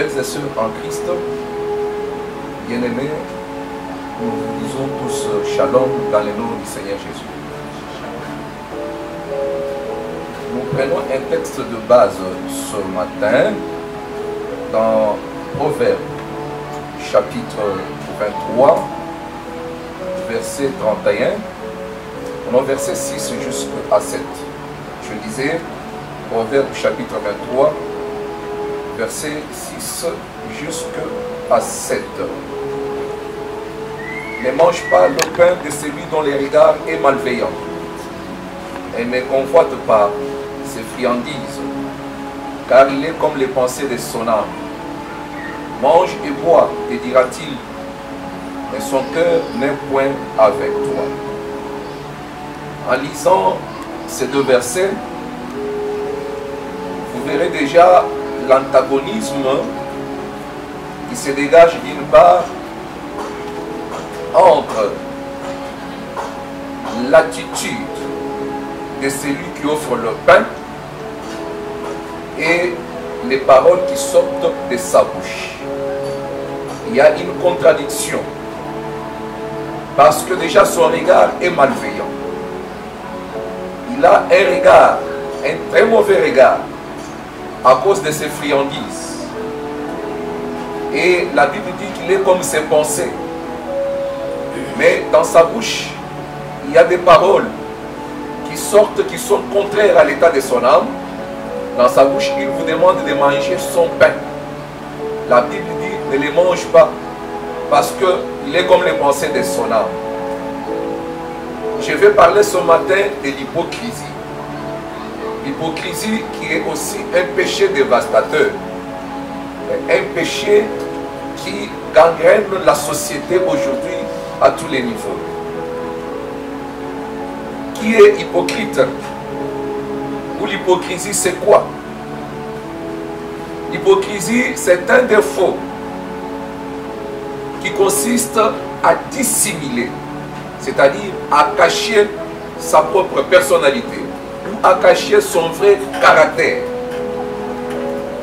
Frères et sœurs en Christ, bien-aimés, nous vous disons tous shalom dans le nom du Seigneur Jésus. Nous prenons un texte de base ce matin dans Proverbe, chapitre 23, verset 31, on a verset 6 jusqu'à 7. Je disais, Proverbe, chapitre 23, verset 6 jusqu'à 7. Ne mange pas le pain de celui dont le regard est malveillant, et ne convoite pas ses friandises, car il est comme les pensées de son âme. Mange et bois, te dira-t-il, mais son cœur n'est point avec toi. En lisant ces deux versets, vous verrez déjà l'antagonisme qui se dégage d'une part entre l'attitude de celui qui offre le pain et les paroles qui sortent de sa bouche. Il y a une contradiction parce que déjà son regard est malveillant. Il a un regard, un très mauvais regard à cause de ses friandises. Et la Bible dit qu'il est comme ses pensées. Mais dans sa bouche, il y a des paroles qui sortent, qui sont contraires à l'état de son âme. Dans sa bouche, il vous demande de manger son pain. La Bible dit, ne les mange pas, parce qu'il est comme les pensées de son âme. Je vais parler ce matin de l'hypocrisie. L'hypocrisie qui est aussi un péché dévastateur. Un péché qui gangrène la société aujourd'hui à tous les niveaux. Qui est hypocrite? Ou l'hypocrisie, c'est quoi? L'hypocrisie, c'est un défaut qui consiste à dissimuler, c'est-à-dire à cacher sa propre personnalité ou à cacher son vrai caractère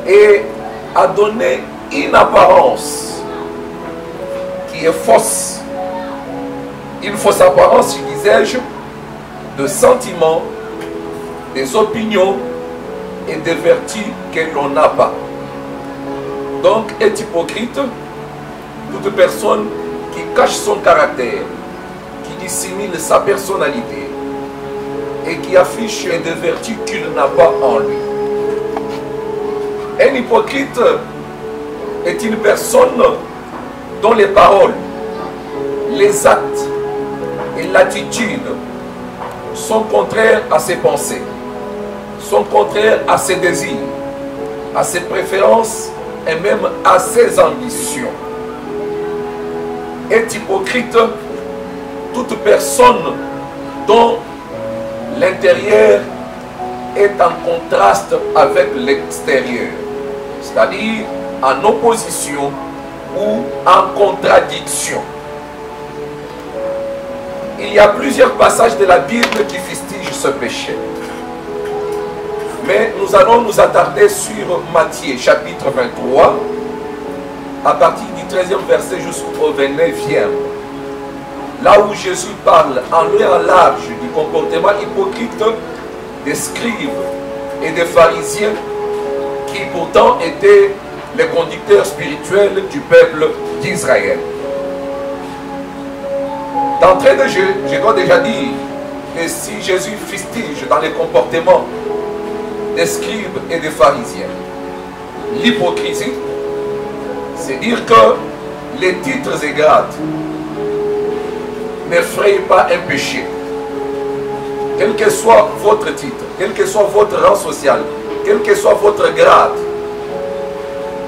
et à donner une apparence qui est fausse. Une fausse apparence, disais-je, de sentiments, des opinions et des vertus que l'on n'a pas. Donc, est hypocrite toute personne qui cache son caractère, qui dissimule sa personnalité et qui affiche des vertus qu'il n'a pas en lui. Un hypocrite est une personne dont les paroles, les actes et l'attitude sont contraires à ses pensées, sont contraires à ses désirs, à ses préférences et même à ses ambitions. Est hypocrite toute personne dont l'intérieur est en contraste avec l'extérieur, c'est-à-dire en opposition ou en contradiction. Il y a plusieurs passages de la Bible qui fustigent ce péché. Mais nous allons nous attarder sur Matthieu chapitre 23, à partir du 13e verset jusqu'au 29e. Là où Jésus parle en long et en large du comportement hypocrite des scribes et des pharisiens qui pourtant étaient les conducteurs spirituels du peuple d'Israël. D'entrée de jeu, je dois déjà dire que si Jésus fustige dans les comportements des scribes et des pharisiens l'hypocrisie, c'est dire que les titres et grades n'effrayent pas un péché. Quel que soit votre titre, quel que soit votre rang social, quel que soit votre grade,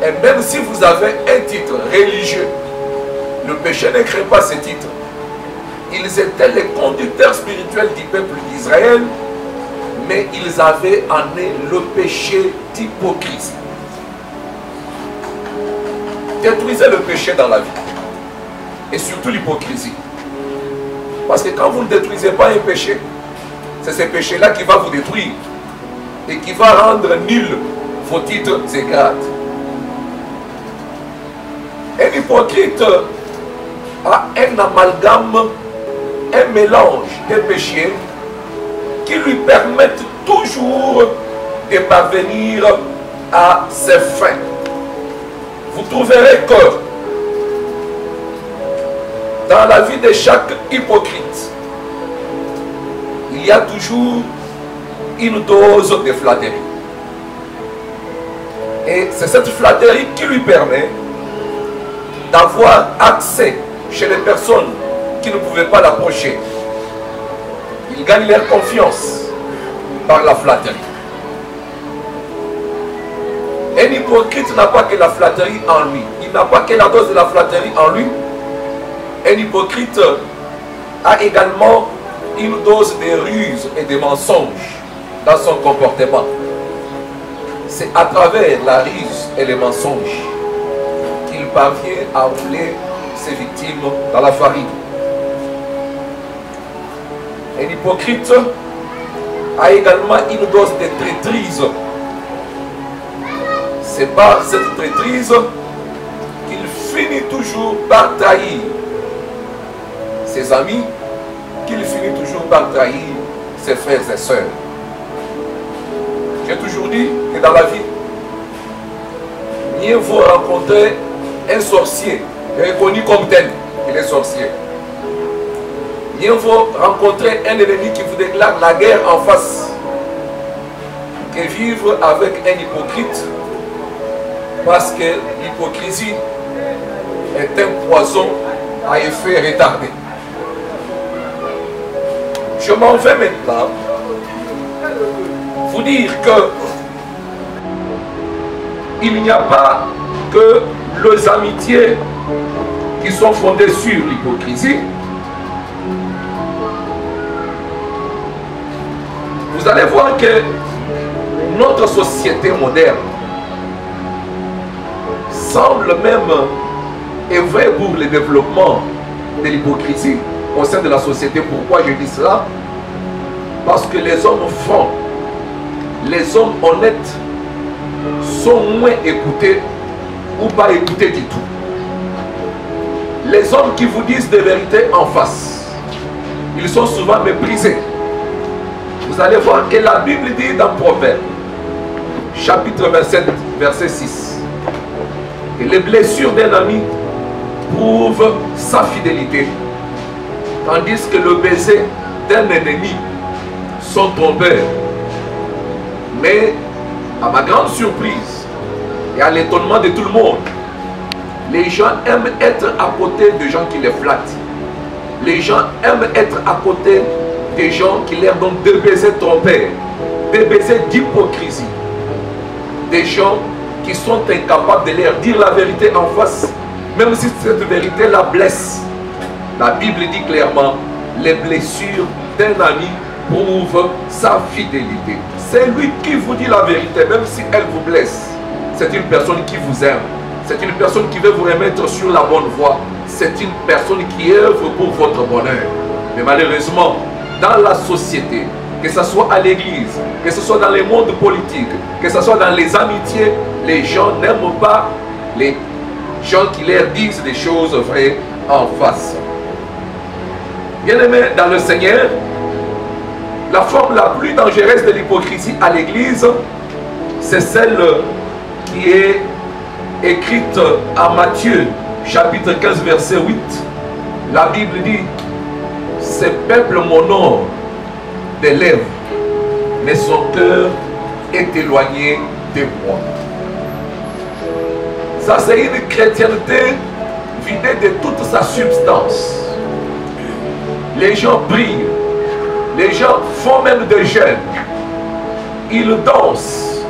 et même si vous avez un titre religieux, le péché ne crée pas ce titre. Ils étaient les conducteurs spirituels du peuple d'Israël, mais ils avaient en eux le péché d'hypocrisie. Détruisez le péché dans la vie, et surtout l'hypocrisie. Parce que quand vous ne détruisez pas un péché, c'est ce péché-là qui va vous détruire et qui va rendre nuls vos titres et grades. hypocrite a un amalgame, un mélange de péchés qui lui permettent toujours de parvenir à ses fins. Vous trouverez que dans la vie de chaque hypocrite, il y a toujours une dose de flatterie. Et c'est cette flatterie qui lui permet d'avoir accès chez les personnes qui ne pouvaient pas l'approcher. Il gagne leur confiance par la flatterie. Un hypocrite n'a pas que la flatterie en lui. Il n'a pas que la dose de la flatterie en lui. Un hypocrite a également une dose de ruse et de mensonges dans son comportement. C'est à travers la ruse et les mensonges qu'il parvient à rouler ses victimes dans la farine. Un hypocrite a également une dose de traîtrise. C'est par cette traîtrise qu'il finit toujours par trahir ses amis, qu'il finit toujours par trahir ses frères et sœurs. J'ai toujours dit que dans la vie, mieux vaut rencontrer un sorcier reconnu comme tel, il est sorcier. Mieux vaut rencontrer un ennemi qui vous déclare la guerre en face que vivre avec un hypocrite, parce que l'hypocrisie est un poison à effet retardé. Je m'en vais maintenant vous dire que il n'y a pas que les amitiés qui sont fondées sur l'hypocrisie. Vous allez voir que notre société moderne semble même œuvrer pour le développement de l'hypocrisie au sein de la société. Pourquoi je dis cela? Parce que les hommes francs, les hommes honnêtes sont moins écoutés ou pas écoutés du tout. Les hommes qui vous disent des vérités en face, ils sont souvent méprisés. Vous allez voir que la Bible dit dans Proverbe, chapitre 27, verset 6, que les blessures d'un ami prouvent sa fidélité, tandis que le baiser d'un ennemi sont trompeurs. Mais à ma grande surprise et à l'étonnement de tout le monde, les gens aiment être à côté de gens qui les flattent. Les gens aiment être à côté des gens qui leur donnent des baisers trompeurs, des baisers d'hypocrisie, des gens qui sont incapables de leur dire la vérité en face, même si cette vérité la blesse. La Bible dit clairement, les blessures d'un ami prouvent sa fidélité. C'est lui qui vous dit la vérité, même si elle vous blesse. C'est une personne qui vous aime. C'est une personne qui veut vous remettre sur la bonne voie. C'est une personne qui œuvre pour votre bonheur. Mais malheureusement, dans la société, que ce soit à l'église, que ce soit dans le monde politique, que ce soit dans les amitiés, les gens n'aiment pas les gens qui leur disent des choses vraies en face. Bien-aimés dans le Seigneur, la forme la plus dangereuse de l'hypocrisie à l'église, c'est celle qui est écrite à Matthieu, chapitre 15, verset 8. La Bible dit, ce peuple m'honore des lèvres, mais son cœur est éloigné de moi. Ça, c'est une chrétienté vidée de toute sa substance. Les gens prient, les gens font même des jeûnes, ils dansent,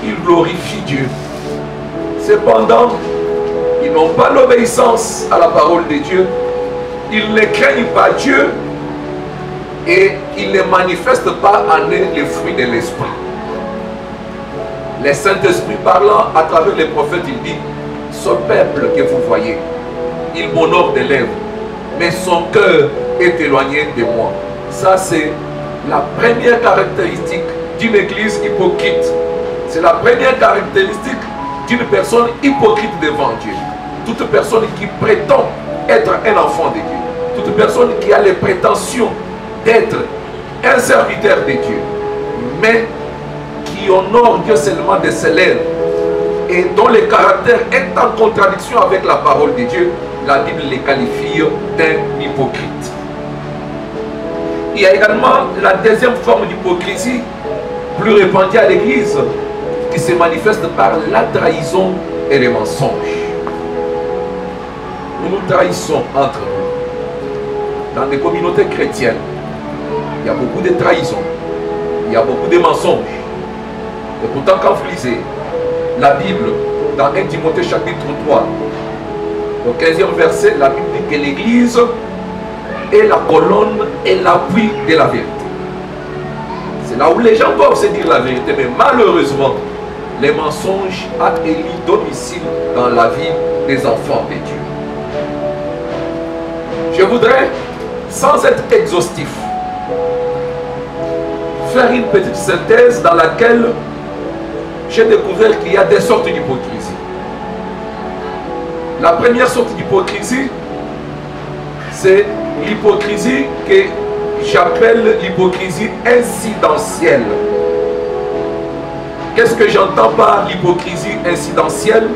ils glorifient Dieu. Cependant, ils n'ont pas l'obéissance à la parole de Dieu, ils ne craignent pas Dieu et ils ne manifestent pas en eux les fruits de l'esprit. Le Saint-Esprit parlant à travers les prophètes, il dit, ce peuple que vous voyez, il m'honore des lèvres, mais son cœur est éloigné de moi. Ça, c'est la première caractéristique d'une église hypocrite. C'est la première caractéristique d'une personne hypocrite devant Dieu. toute personne qui prétend être un enfant de Dieu, toute personne qui a les prétentions d'être un serviteur de Dieu, mais qui honore Dieu seulement de ses lèvres et dont le caractère est en contradiction avec la parole de Dieu, la Bible les qualifie d'un hypocrite. Il y a également la deuxième forme d'hypocrisie, plus répandue à l'Église, qui se manifeste par la trahison et les mensonges. Nous nous trahissons entre nous. Dans des communautés chrétiennes, il y a beaucoup de trahisons, il y a beaucoup de mensonges. Et pourtant, quand vous lisez la Bible, dans 1 Timothée chapitre 3, au 15e verset, la Bible dit que l'Église est la colonne et l'appui de la vérité. C'est là où les gens peuvent se dire la vérité, mais malheureusement, les mensonges ont élu domicile dans la vie des enfants de Dieu. Je voudrais, sans être exhaustif, faire une petite synthèse dans laquelle j'ai découvert qu'il y a des sortes d'hypocrisie. La première sorte d'hypocrisie, c'est l'hypocrisie que j'appelle l'hypocrisie incidentielle. Qu'est-ce que j'entends par l'hypocrisie incidentielle?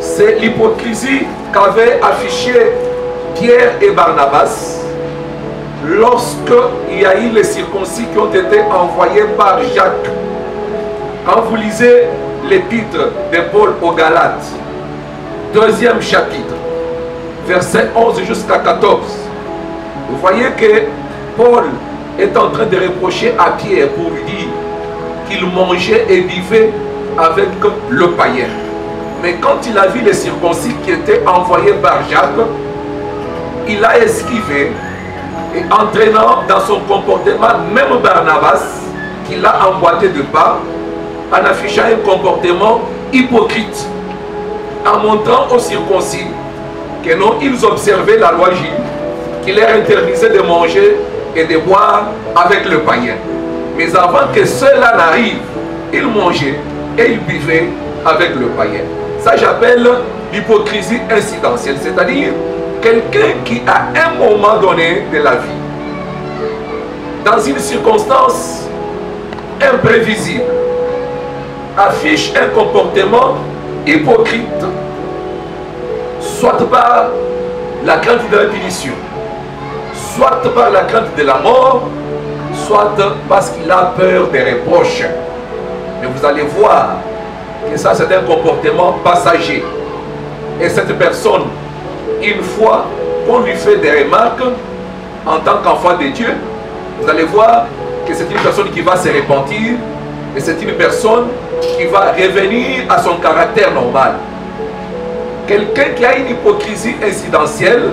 C'est l'hypocrisie qu'avaient affiché Pierre et Barnabas lorsqu'il y a eu les circoncis qui ont été envoyés par Jacques. Quand vous lisez l'épître de Paul aux Galates, 2e chapitre, verset 11 jusqu'à 14, vous voyez que Paul est en train de reprocher à Pierre pour lui dire qu'il mangeait et vivait avec le païen. Mais quand il a vu les circoncis qui étaient envoyés par Jacques, il a esquivé et entraînant dans son comportement même Barnabas, qu'il a emboîté de pas, en affichant un comportement hypocrite, en montrant aux circoncis que non, ils observaient la loi juive, qui leur interdisait de manger et de boire avec le païen. Mais avant que cela n'arrive, ils mangeaient et ils buvaient avec le païen. Ça, j'appelle l'hypocrisie incidentielle, c'est-à-dire quelqu'un qui, à un moment donné de la vie, dans une circonstance imprévisible, affiche un comportement hypocrite, soit par la crainte de la punition, soit par la crainte de la mort, soit parce qu'il a peur des reproches. Mais vous allez voir que ça, c'est un comportement passager. Et cette personne, une fois qu'on lui fait des remarques en tant qu'enfant de Dieu, vous allez voir que c'est une personne qui va se repentir et c'est une personne qui va revenir à son caractère normal. Quelqu'un qui a une hypocrisie incidentielle,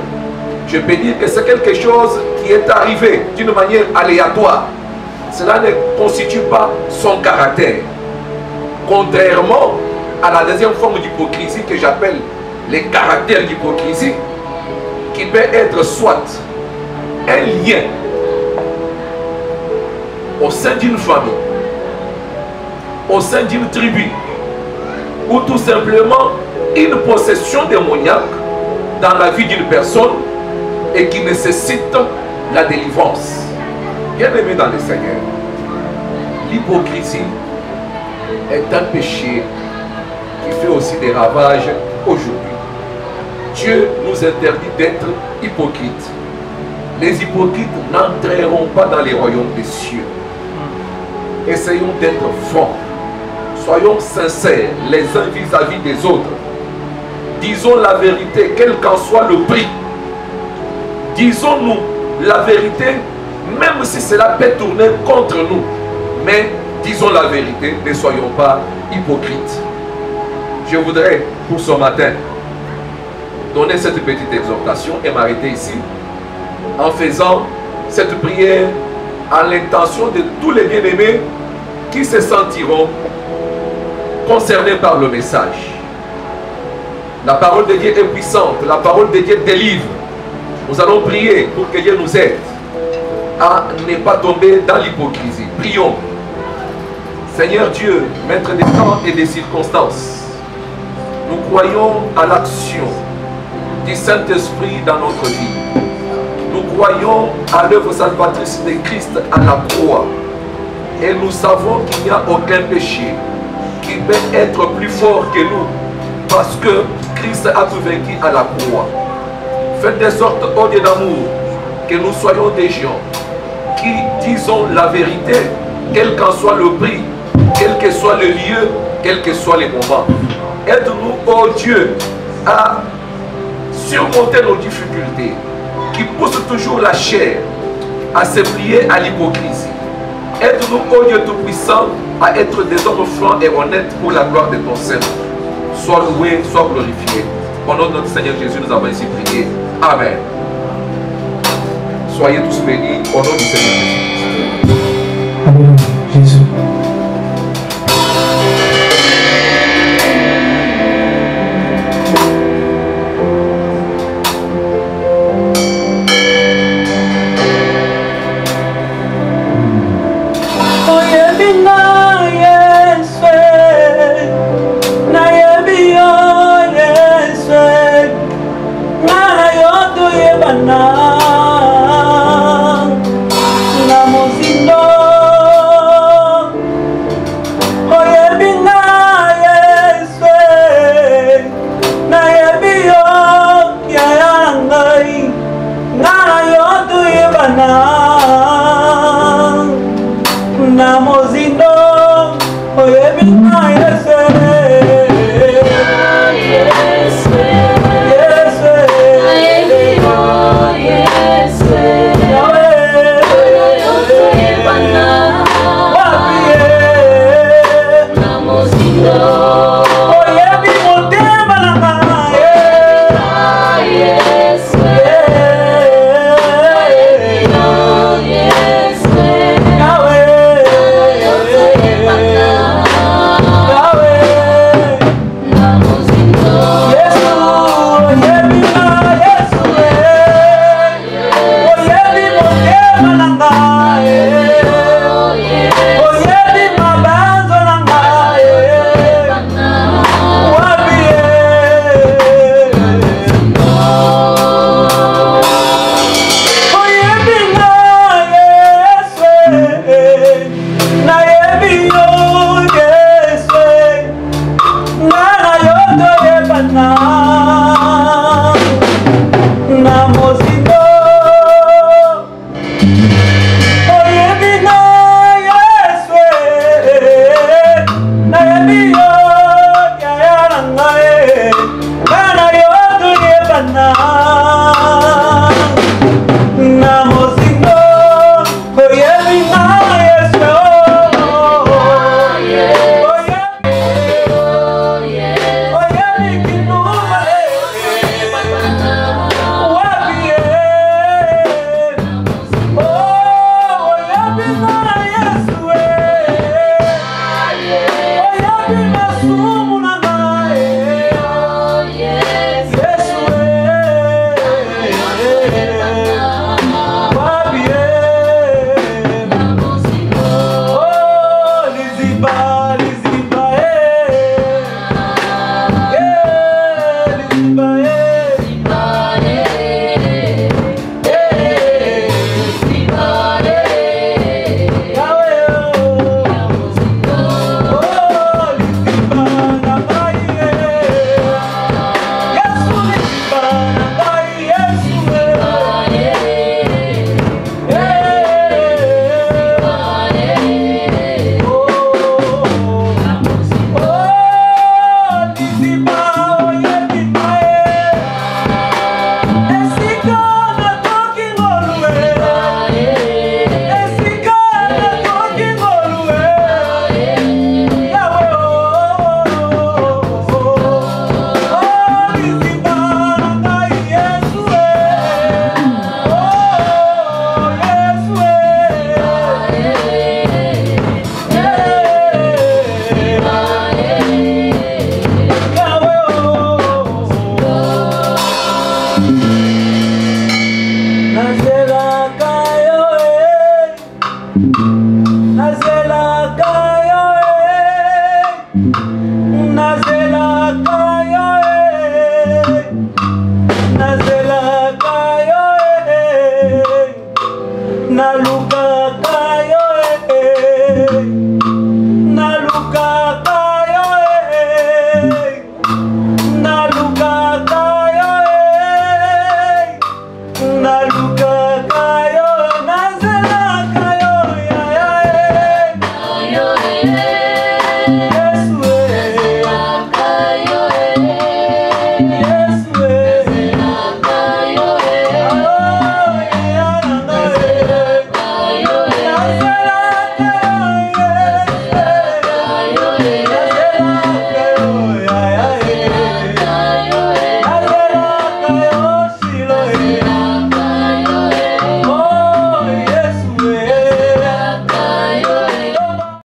je peux dire que c'est quelque chose qui est arrivé d'une manière aléatoire. Cela ne constitue pas son caractère. Contrairement à la deuxième forme d'hypocrisie que j'appelle les caractères d'hypocrisie, qui peut être soit un lien au sein d'une famille, au sein d'une tribu, ou tout simplement une possession démoniaque dans la vie d'une personne et qui nécessite la délivrance. Bien-aimé dans le Seigneur, l'hypocrisie est un péché qui fait aussi des ravages aujourd'hui. Dieu nous interdit d'être hypocrites. Les hypocrites n'entreront pas dans les royaumes des cieux. Essayons d'être francs. Soyons sincères les uns vis-à-vis des autres. Disons la vérité, quel qu'en soit le prix. Disons-nous la vérité, même si cela peut tourner contre nous. Mais disons la vérité, ne soyons pas hypocrites. Je voudrais, pour ce matin, donner cette petite exhortation et m'arrêter ici en faisant cette prière à l'intention de tous les bien-aimés qui se sentiront concernés par le message. La parole de Dieu est puissante, la parole de Dieu délivre. Nous allons prier pour que Dieu nous aide à ne pas tomber dans l'hypocrisie. Prions. Seigneur Dieu, maître des temps et des circonstances, Nous croyons à l'action du Saint-Esprit dans notre vie. Nous croyons à l'œuvre salvatrice de Christ à la croix. Et nous savons qu'il n'y a aucun péché qui peut être plus fort que nous, parce que Christ a tout vaincu à la croix. Faites de sorte, ô Dieu d'amour, que nous soyons des gens qui disons la vérité, quel qu'en soit le prix, quel que soit le lieu, quel que soit les moments. Aide-nous, ô Dieu, à surmonter nos difficultés, qui poussent toujours la chair à se plier à l'hypocrisie. Aide-nous, ô Dieu Tout-Puissant, à être des hommes francs et honnêtes pour la gloire de ton Seigneur. Sois loué, sois glorifié. Au nom de notre Seigneur Jésus, nous avons ainsi prié. Amen. Soyez tous bénis au nom du Seigneur Jésus. Alléluia, Jésus.